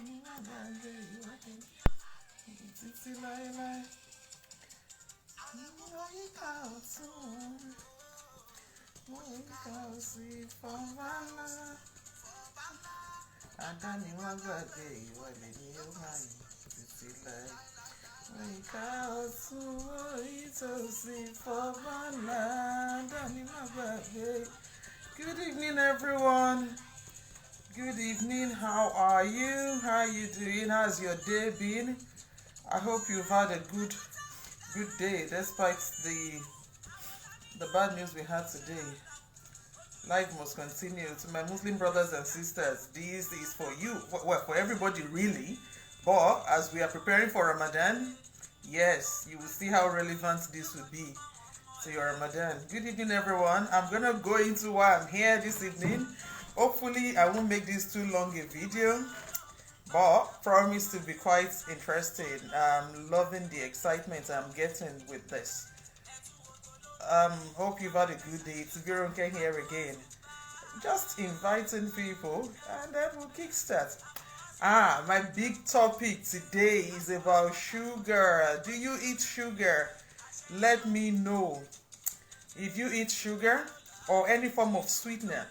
Good evening, everyone. Good evening. How are you? How are you doing? How's your day been? I hope you've had a good day despite the bad news we had today. Life must continue. To my Muslim brothers and sisters, this is for you. Well, for everybody really. But as we are preparing for Ramadan, yes, you will see how relevant this will be to your Ramadan. Good evening, everyone. I'm gonna go into why I'm here this evening. Hopefully, I won't make this too long a video, but promise to be quite interesting. I'm loving the excitement I'm getting with this. Hope you've had a good day. It's Vironke here again. Just inviting people, and then we'll kickstart. My big topic today is about sugar. Do you eat sugar? Let me know. If you eat sugar or any form of sweetener,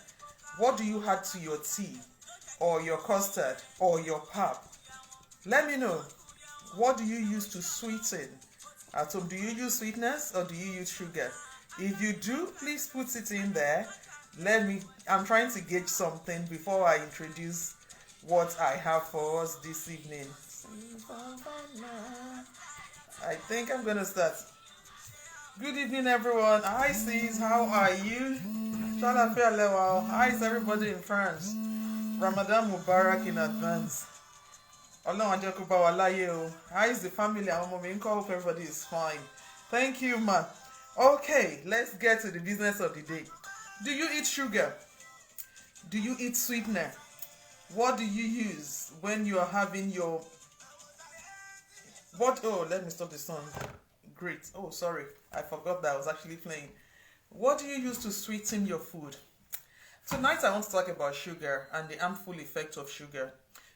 what do you add to your tea or your custard or your pap? Let me know. What do you use to sweeten at home? Do you use sweeteners or do you use sugar? If you do, please put it in there. I'm trying to gauge something before I introduce what I have for us this evening. I think I'm gonna start. Good evening, everyone. Hi, sis. How are you? How is everybody in France? Ramadan Mubarak in advance. How is the family? I hope everybody is fine. Thank you, ma. Okay, let's get to the business of the day. Do you eat sugar? Do you eat sweetener? What do you use when you are having your... let me stop the song. Great. Oh, sorry. I forgot that I was actually playing. What do you use to sweeten your food? Tonight I want to talk about sugar and the harmful effect of sugar,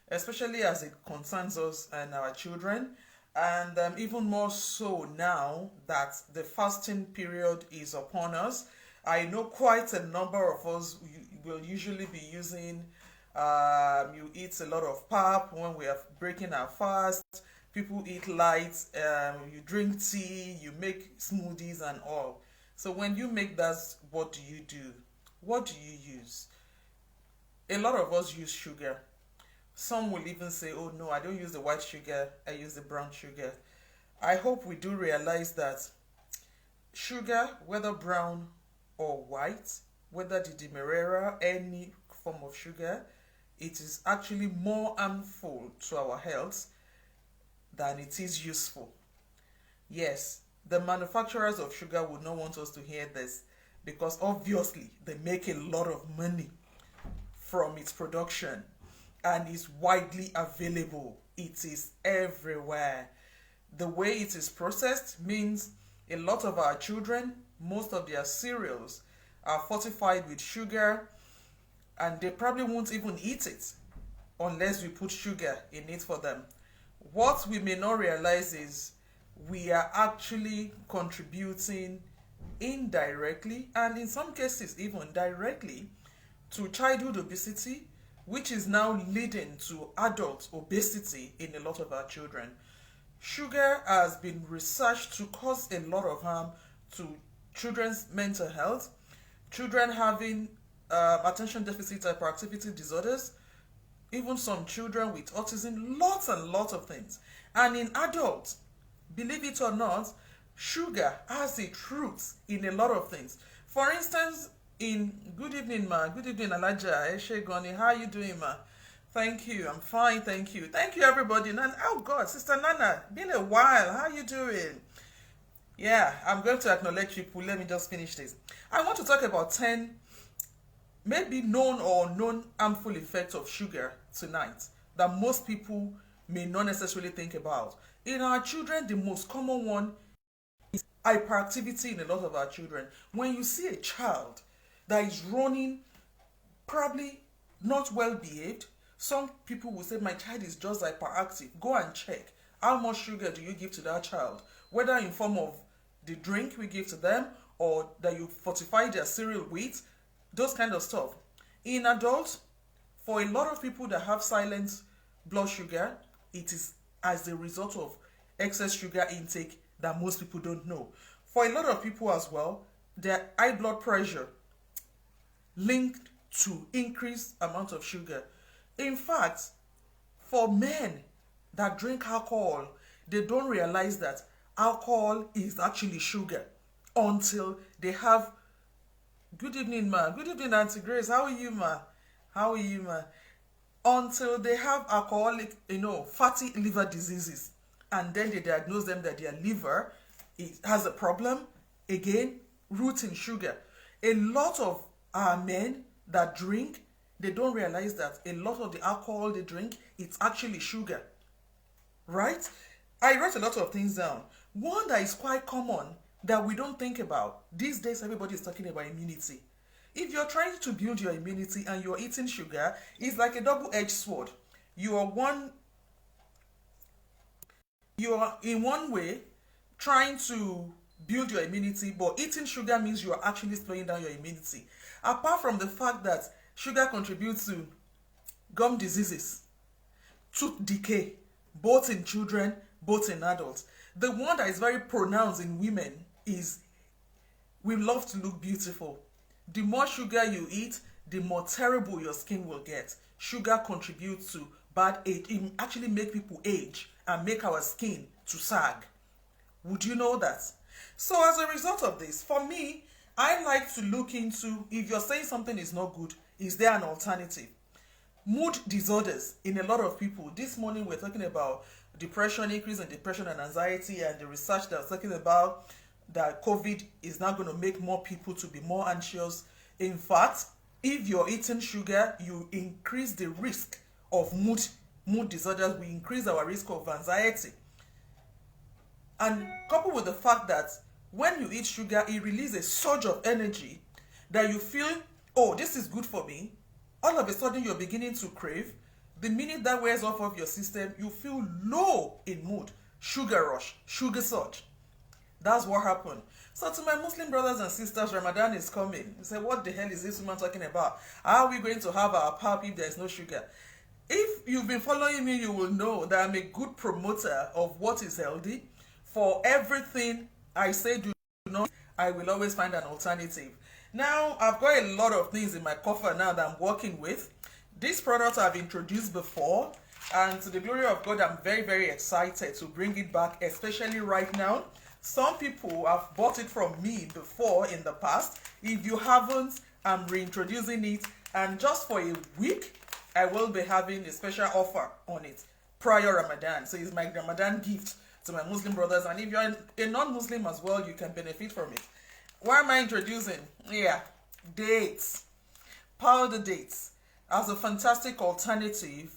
especially as it concerns us and our children, and even more so now that the fasting period is upon us. I know quite a number of us will usually be using, you eat a lot of pap when we are breaking our fast. People eat light, you drink tea, you make smoothies and all. So when you make that, what do you do? What do you use? A lot of us use sugar. Some will even say, oh no, I don't use the white sugar, I use the brown sugar. I hope we do realize that sugar, whether brown or white, whether the Demerara, any form of sugar, it is actually more harmful to our health than it is useful. Yes, the manufacturers of sugar would not want us to hear this because obviously they make a lot of money from its production and is widely available. It is everywhere. The way it is processed means a lot of our children, most of their cereals are fortified with sugar, and they probably won't even eat it unless we put sugar in it for them. What we may not realize is we are actually contributing indirectly and in some cases even directly to childhood obesity, which is now leading to adult obesity in a lot of our children. Sugar has been researched to cause a lot of harm to children's mental health, children having attention deficit hyperactivity disorders, even some children with autism, lots and lots of things. And in adults, believe it or not, sugar has its roots in a lot of things. For instance, good evening, ma. Good evening, Alaja. Eshegoni. How are you doing, ma? Thank you. I'm fine, thank you. Thank you, everybody. Oh, God, Sister Nana. Been a while. How are you doing? Yeah, I'm going to acknowledge people. Let me just finish this. I want to talk about 10 maybe known or unknown harmful effects of sugar tonight that most people may not necessarily think about. In our children, the most common one is hyperactivity in a lot of our children. When you see a child that is running, probably not well behaved, Some people will say, my child is just hyperactive. Go and check. How much sugar do you give to that child? Whether in form of the drink we give to them or that you fortify their cereal with, those kind of stuff. In adults, for a lot of people that have silent blood sugar, it is as a result of excess sugar intake that most people don't know. For a lot of people as well, their high blood pressure linked to increased amount of sugar. In fact, for men that drink alcohol, they don't realize that alcohol is actually sugar until they have. Good evening, ma. Good evening, Auntie Grace. How are you, ma? How are you, ma? Until they have alcoholic, fatty liver diseases, and then they diagnose them that their liver has a problem. Again, root in sugar. A lot of our men that drink, they don't realize that a lot of the alcohol they drink, it's actually sugar. Right? I wrote a lot of things down. One that is quite common that we don't think about. These days, everybody is talking about immunity. If you're trying to build your immunity and you're eating sugar, it's like a double-edged sword. You are in one way trying to build your immunity, but eating sugar means you are actually slowing down your immunity. Apart from the fact that sugar contributes to gum diseases, tooth decay, both in children, both in adults. The one that is very pronounced in women is we love to look beautiful. The more sugar you eat, the more terrible your skin will get. Sugar contributes to bad age. It actually makes people age and make our skin to sag. Would you know that? So as a result of this, for me, I like to look into, if you're saying something is not good, is there an alternative? Mood disorders in a lot of people. This morning we're talking about depression, increase in depression and anxiety, and the research that's talking about that COVID is now going to make more people to be more anxious. In fact, if you're eating sugar, you increase the risk of mood disorders. We increase our risk of anxiety. And coupled with the fact that when you eat sugar, it releases a surge of energy that you feel, oh, this is good for me. All of a sudden, you're beginning to crave. The minute that wears off of your system, you feel low in mood. Sugar rush, sugar surge. That's what happened. So to my Muslim brothers and sisters, Ramadan is coming. You say, what the hell is this woman talking about? How are we going to have our pap if there's no sugar? If you've been following me, you will know that I'm a good promoter of what is healthy. For everything I say do not, I will always find an alternative. Now, I've got a lot of things in my coffer now that I'm working with. This product I've introduced before, and to the glory of God, I'm very, very excited to bring it back, especially right now. Some people have bought it from me before in the past. If you haven't, I'm reintroducing it, and just for a week, I will be having a special offer on it prior Ramadan. So it's my Ramadan gift to my Muslim brothers, and if you're a non-Muslim as well, you can benefit from it. What am I introducing? Yeah, dates. Powder dates as a fantastic alternative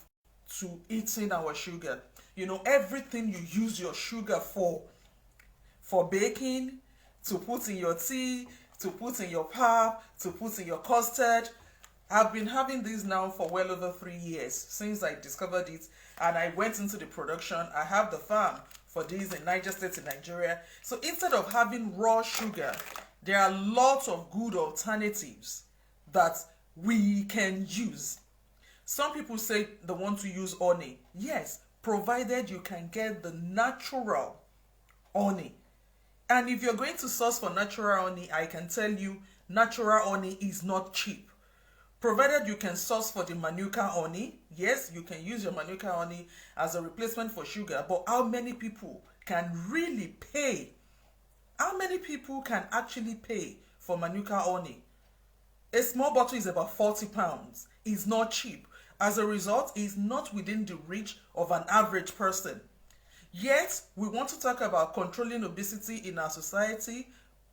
to eating our sugar. You know, everything you use your sugar for baking, to put in your tea, to put in your pap, to put in your custard. I've been having these now for well over 3 years since I discovered it, and I went into the production. I have the farm for these in Niger State in Nigeria. So instead of having raw sugar, there are lots of good alternatives that we can use. Some people say they want to use honey. Yes, provided you can get the natural honey. And if you're going to source for natural honey, I can tell you natural honey is not cheap. Provided you can source for the Manuka honey, yes, you can use your Manuka honey as a replacement for sugar, but how many people can really pay? How many people can actually pay for Manuka honey? A small bottle is about 40 pounds. It's not cheap. As a result, it's not within the reach of an average person. Yet, we want to talk about controlling obesity in our society,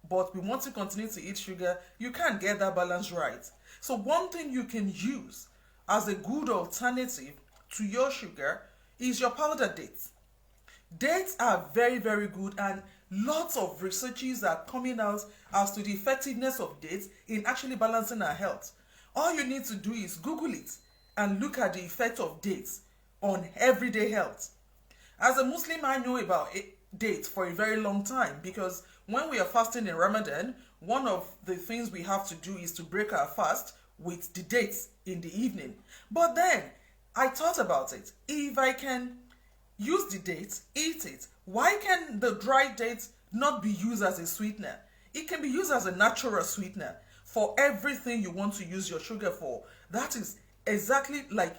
but we want to continue to eat sugar. You can't get that balance right. So one thing you can use as a good alternative to your sugar is your powder dates. Dates are very, very good, and lots of researches are coming out as to the effectiveness of dates in actually balancing our health. All you need to do is Google it and look at the effect of dates on everyday health. As a Muslim, I know about dates for a very long time, because when we are fasting in Ramadan, one of the things we have to do is to break our fast with the dates in the evening. But then I thought about it. If I can use the dates, eat it, why can the dry dates not be used as a sweetener? It can be used as a natural sweetener for everything you want to use your sugar for. That is exactly like,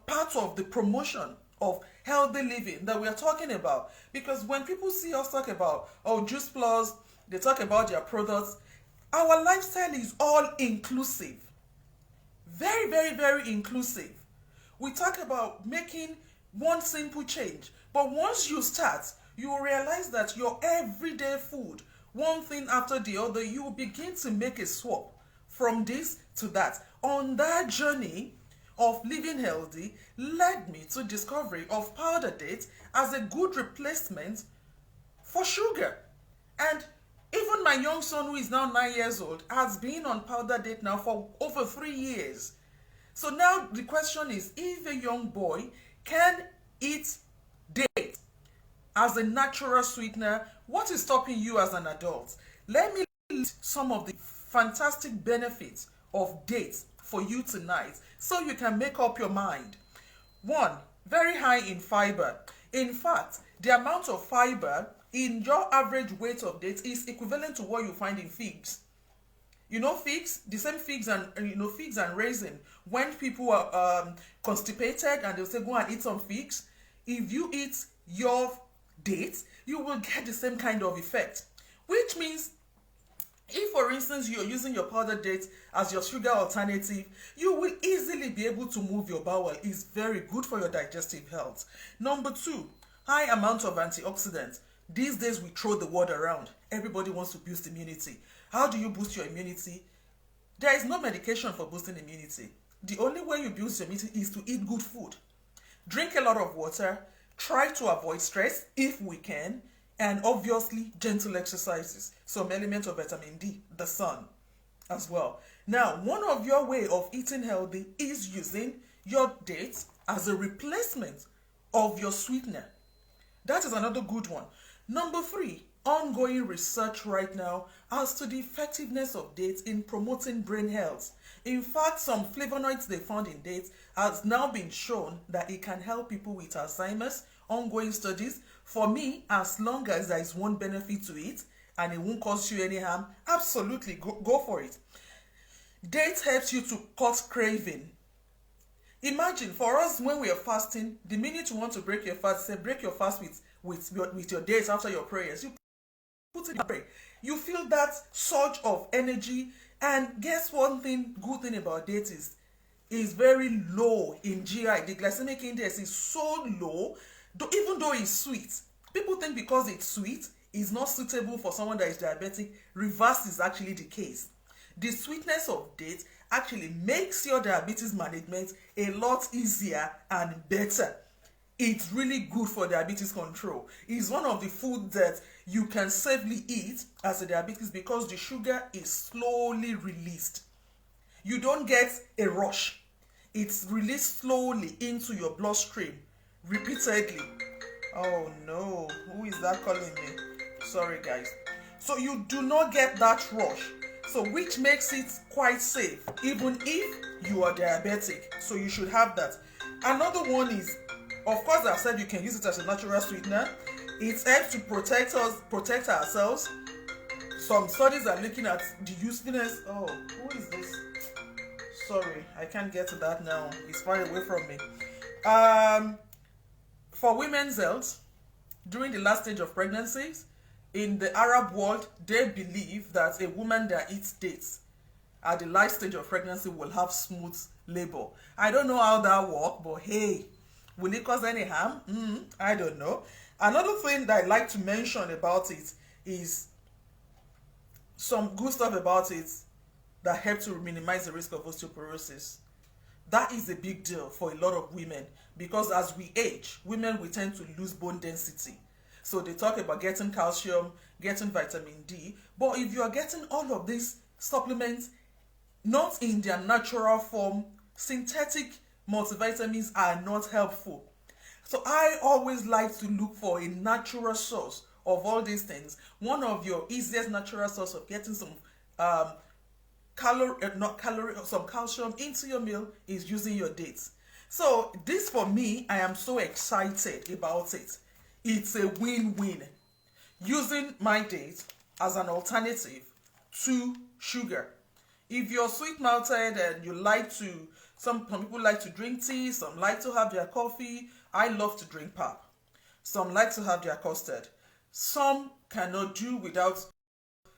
part of the promotion of healthy living that we are talking about. Because when people see us talk about, Juice Plus, they talk about their products, our lifestyle is all inclusive. Very, very, very inclusive. We talk about making one simple change. But once you start, you will realize that your everyday food, one thing after the other, you will begin to make a swap from this to that. On that journey of living healthy led me to discovery of powder dates as a good replacement for sugar. And even my young son, who is now 9 years old, has been on powder date now for over 3 years. So now the question is, if a young boy can eat dates as a natural sweetener, what is stopping you as an adult? Let me list some of the fantastic benefits of dates for you tonight so you can make up your mind. 1, very high in fiber. In fact, the amount of fiber in your average weight of dates is equivalent to what you find in figs. Figs, the same figs and figs and raisin. When people are constipated and they'll say go and eat some figs, if you eat your dates, you will get the same kind of effect. Which means, if for instance you're using your powdered dates as your sugar alternative, you will easily be able to move your bowel. It's very good for your digestive health. Number 2, high amount of antioxidants. These days we throw the word around. Everybody wants to boost immunity. How do you boost your immunity? There is no medication for boosting immunity. The only way you boost your immunity is to eat good food. Drink a lot of water. Try to avoid stress if we can. And obviously, gentle exercises. Some element of vitamin D, the sun as well. Now, one of your way of eating healthy is using your dates as a replacement of your sweetener. That is another good one. Number 3, ongoing research right now as to the effectiveness of dates in promoting brain health. In fact, some flavonoids they found in dates has now been shown that it can help people with Alzheimer's. Ongoing studies. For me, as long as there is one benefit to it and it won't cause you any harm, absolutely go for it. Dates helps you to cut craving. Imagine for us, when we are fasting, the minute you want to break your fast, say break your fast with your dates after your prayers. You put it in prayer. You feel that surge of energy, and guess one thing, good thing about dates is very low in GI. The glycemic index is so low, even though it's sweet. People think because it's sweet, it's not suitable for someone that is diabetic. Reverse is actually the case. The sweetness of dates actually makes your diabetes management a lot easier and better. It's really good for diabetes control. It's one of the foods that you can safely eat as a diabetes because the sugar is slowly released. You don't get a rush. It's released slowly into your bloodstream repeatedly. Oh no, who is that calling me? Sorry guys. So you do not get that rush. So which makes it quite safe even if you are diabetic. So you should have that. Another one is, of course, I've said you can use it as a natural sweetener. It helps to protect ourselves. Some studies are looking at the usefulness. Oh, who is this? Sorry, I can't get to that now. It's far away from me. For women's health, during the last stage of pregnancies, in the Arab world, they believe that a woman that eats dates at the last stage of pregnancy will have smooth labor. I don't know how that works, but hey, will it cause any harm? I don't know. Another thing that I like to mention about it is some good stuff about it that help to minimize the risk of osteoporosis. That is a big deal for a lot of women because as we age, women will tend to lose bone density. So they talk about getting calcium, getting vitamin D. But if you are getting all of these supplements not in their natural form, synthetic multivitamins are not helpful. So I always like to look for a natural source of all these things. One of your easiest natural source of getting some some calcium into your meal is using your dates. So this, for me, I am so excited about it. It's a win-win. Using my dates as an alternative to sugar. If you're sweet-mouthed and you like to, some people like to drink tea, some like to have their coffee. I love to drink pap. Some like to have their custard. Some cannot do without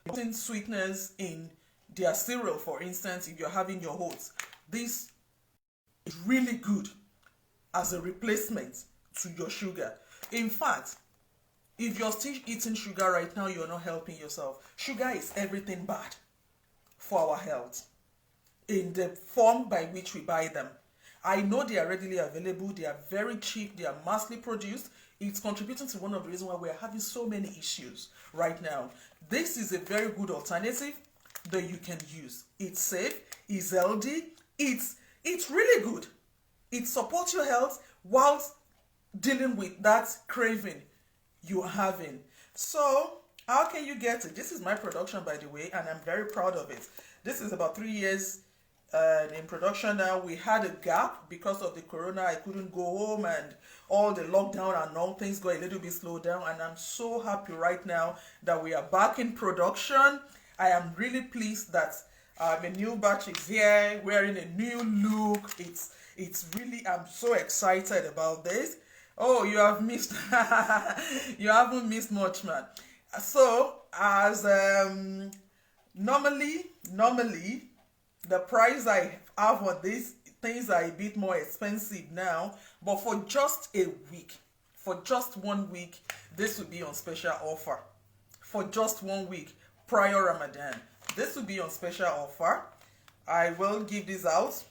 putting sweetness in their cereal, for instance, if you're having your oats. This is really good as a replacement to your sugar. In fact, if you're still eating sugar right now, you're not helping yourself. Sugar is everything bad for our health in the form by which we buy them. I know they are readily available, they are very cheap, they are massively produced. It's contributing to one of the reasons why we're having so many issues right now. This is a very good alternative that you can use. It's safe, it's healthy, it's really good. It supports your health whilst dealing with that craving you're having. So how can you get it? This is my production, by the way, and I'm very proud of it. This is about 3 years in production now. We had a gap because of the corona. I couldn't go home and all the lockdown and all things got a little bit slowed down, and I'm so happy right now that we are back in production. I am really pleased that a new batch is here, wearing a new look. It's really, I'm so excited about this. Oh, you have missed you haven't missed much, man. So as normally the price I have on these things are a bit more expensive now, but for just a week, for just 1 week, this will be on special offer. For just 1 week prior Ramadan, this will be on special offer. I will give this out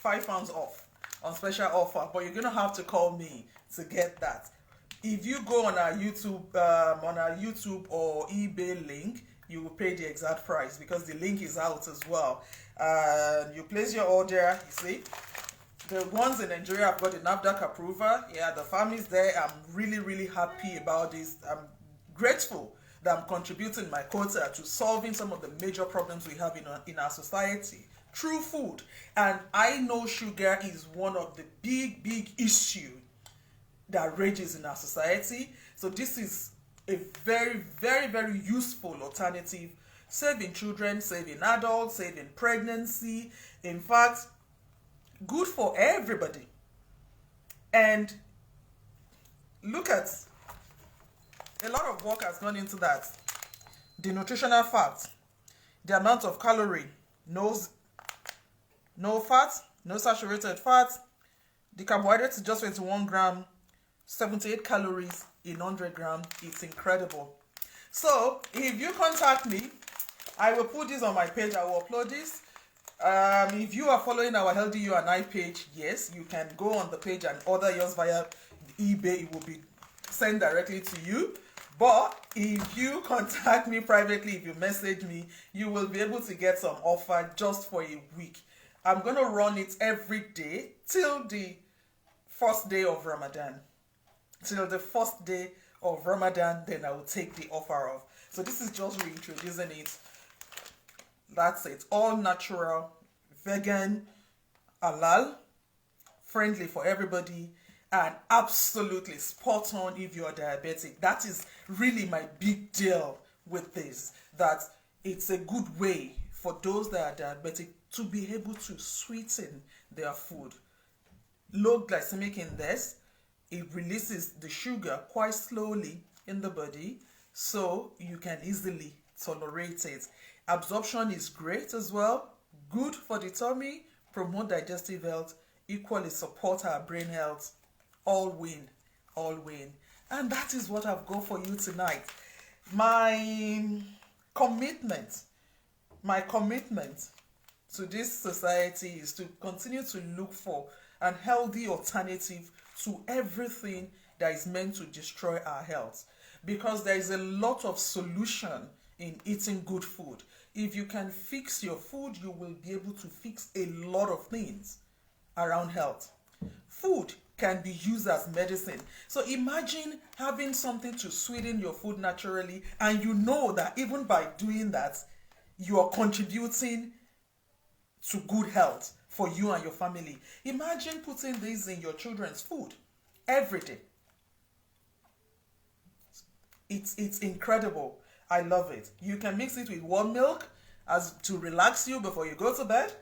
£5 off on special offer, but you're gonna have to call me to get that. If you go on our YouTube or eBay link, you will pay the exact price because the link is out as well. You place your order. You see, the ones in Nigeria have got the NAFDAC approval. Yeah, the family's there. I'm really happy about this. I'm grateful that I'm contributing my quota to solving some of the major problems we have in our society through food. And I know sugar is one of the big issues that rages in our society. So this is a very useful alternative, saving children, saving adults, saving pregnancy. In fact, good for everybody. And look at, a lot of work has gone into that. The nutritional facts, the amount of calorie, no fat, no saturated fat. The carbohydrates is just 21 gram, 78 calories in 100 gram. It's incredible. So if you contact me, I will put this on my page. I will upload this. If you are following our Healthy You and I page, yes, you can go on the page and order yours via eBay. It will be sent directly to you. But if you contact me privately, if you message me, you will be able to get some offer just for a week. I'm going to run it every day till the first day of Ramadan. Till the first day of Ramadan, then I will take the offer off. So this is just reintroducing it. That's it. All natural, vegan, halal, friendly for everybody, and absolutely spot on if you're diabetic. That is really my big deal with this, that it's a good way for those that are diabetic to be able to sweeten their food. Low glycemic index, it releases the sugar quite slowly in the body, so you can easily tolerate it. Absorption is great as well, good for the tummy, promote digestive health, equally support our brain health. All win. And that is what I've got for you tonight. My commitment to this society is to continue to look for an healthy alternative to everything that is meant to destroy our health, because there is a lot of solution in eating good food. If you can fix your food, you will be able to fix a lot of things. around health. Food can be used as medicine. So imagine having something to sweeten your food naturally, and you know that even by doing that, you are contributing to good health for you and your family. Imagine putting this in your children's food every day. It's incredible. I love it. You can mix it with warm milk as to relax you before you go to bed.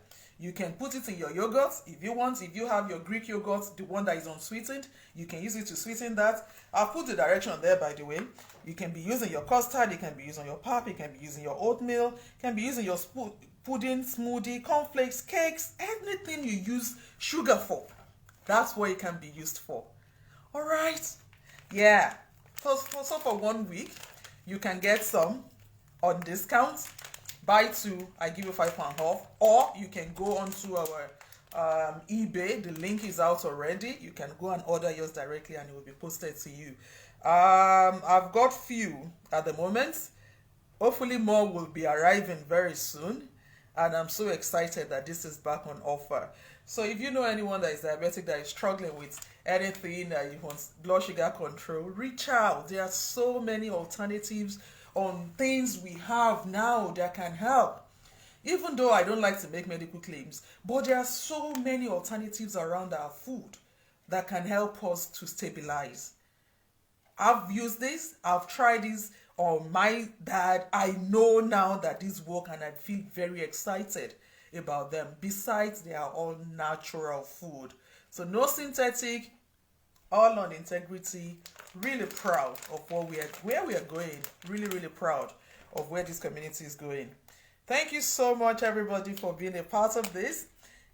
You can put it in your yogurt if you want. If you have your Greek yogurt, the one that is unsweetened, you can use it to sweeten that. I'll put the direction there, by the way. You can be using your custard, it can be using your pap, it can be using your oatmeal, it can be using your pudding, smoothie, cornflakes, cakes, anything you use sugar for. That's what it can be used for. All right? Yeah. So for 1 week, you can get some on discount. Buy two, I give you £5 off. Or you can go onto our eBay. The link is out already. You can go and order yours directly, and it will be posted to you. I've got few at the moment. Hopefully more will be arriving very soon, and I'm so excited that this is back on offer. So if you know anyone that is diabetic, that is struggling with anything, that you want blood sugar control, reach out. There are so many alternatives on things we have now that can help. Even though I don't like to make medical claims, but there are so many alternatives around our food that can help us to stabilize. I've used this, I've tried this on my dad. I know now that these work, and I feel very excited about them. Besides, they are all natural food. So no synthetic, all on integrity. Really proud of where we are going. Really, really proud of where this community is going. Thank you so much, everybody, for being a part of this.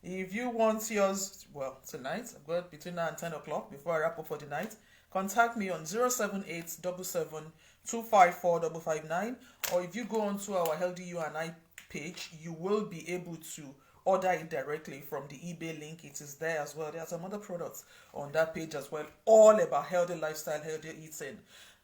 If you want yours, well, tonight, I've got between now and 10 o'clock before I wrap up for the night. Contact me on 078 77 254 559, or if you go onto our Healthy You and I page, you will be able to order it directly from the eBay link. It is there as well. There are some other products on that page as well, all about healthy lifestyle, healthy eating.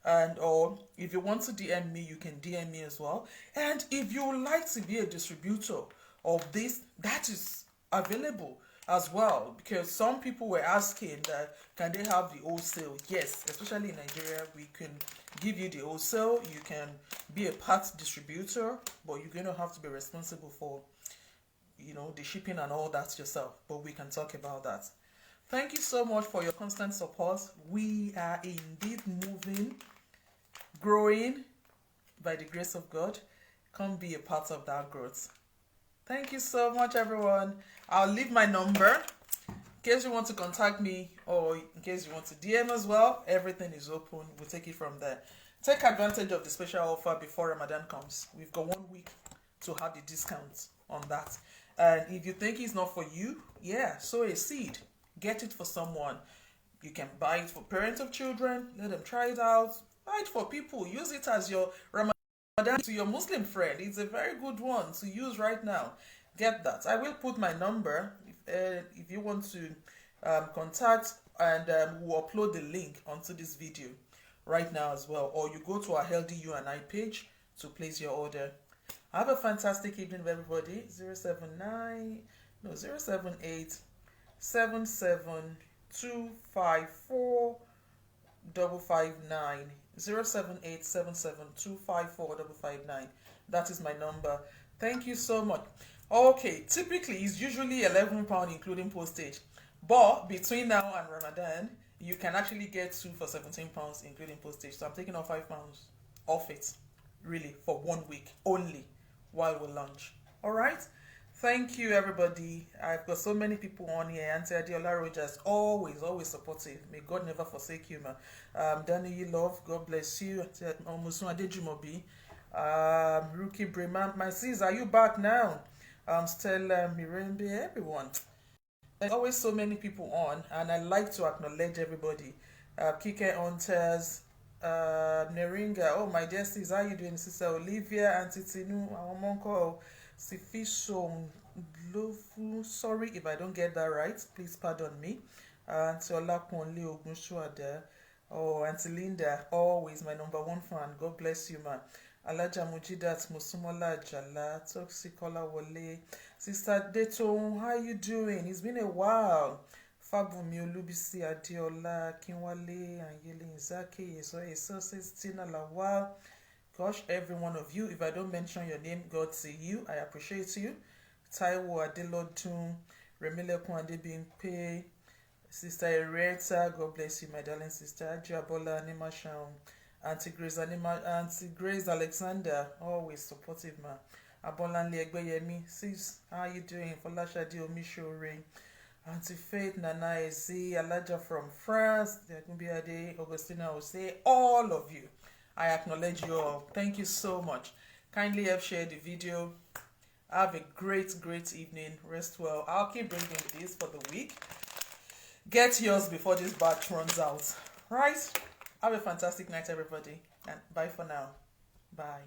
And or if you want to DM me, you can DM me as well. And if you would like to be a distributor of this, that is available as well, because some people were asking that can they have the wholesale. Yes, especially in Nigeria, we can give you the wholesale. You can be a part distributor, but you're going to have to be responsible for the shipping and all that yourself, but we can talk about that. Thank you so much for your constant support. We are indeed moving, growing by the grace of God. Come be a part of that growth. Thank you so much, everyone. I'll leave my number in case you want to contact me, or in case you want to DM as well. Everything is open. We'll take it from there. Take advantage of the special offer before Ramadan comes. We've got 1 week to have the discount on that. And if you think it's not for you, sow a seed. Get it for someone. You can buy it for parents of children. Let them try it out. Buy it for people. Use it as your Ramadan to your Muslim friend. It's a very good one to use right now. Get that. I will put my number if you want to contact, and we'll upload the link onto this video right now as well. Or you go to our Healthy You and I page to place your order. Have a fantastic evening, everybody. 078 77 254 559. 078 77 254 559. That is my number. Thank you so much. Okay, typically it's usually £11 including postage, but between now and Ramadan, you can actually get two for £17 including postage. So I'm taking off £5 off it, really, for 1 week only while we launch. All right. Thank you, everybody. I've got so many people on here. Auntie Adiola Rogers, always supportive. May God never forsake you, man. Danny Love, God bless you. Omusun Adejumobi. Ruki Breman, my sis, are you back now? Stella Mirembe, everyone. There's always so many people on, and I like to acknowledge everybody. Kike Onters, Neringa, oh my dear sis, how you doing, Sister Olivia, Auntie Tinu, our monko, Sifisho Glofu. Sorry if I don't get that right, please pardon me. Auntie Olakunle Ogunshuade, oh Auntie Linda, always my number one fan. God bless you, man. Alaja Mujidat Musumola Jala, Toxikola Wole, Sister Deton, how you doing? It's been a while. Fabumi Olubisi Adeola, Kinwale, Anyele Inzaki, Eso Tina Lawal. Gosh, every one of you. If I don't mention your name, God see you. I appreciate you. Taiwo Adelodun, Remilekun Adebimpe, Sister Ereta, God bless you, my darling sister. Ajiabola Animasham, Auntie Grace Alexander, always supportive, ma. Abolanle Egbeyemi, sis, how you doing? Folashade Omishore, Auntie Faith Nana Ezi, Alaja from France, Yakumbiade, Augustina Ose, all of you. I acknowledge you all. Thank you so much. Kindly have shared the video. Have a great evening. Rest well. I'll keep bringing this for the week. Get yours before this batch runs out. Right? Have a fantastic night, everybody. And bye for now. Bye.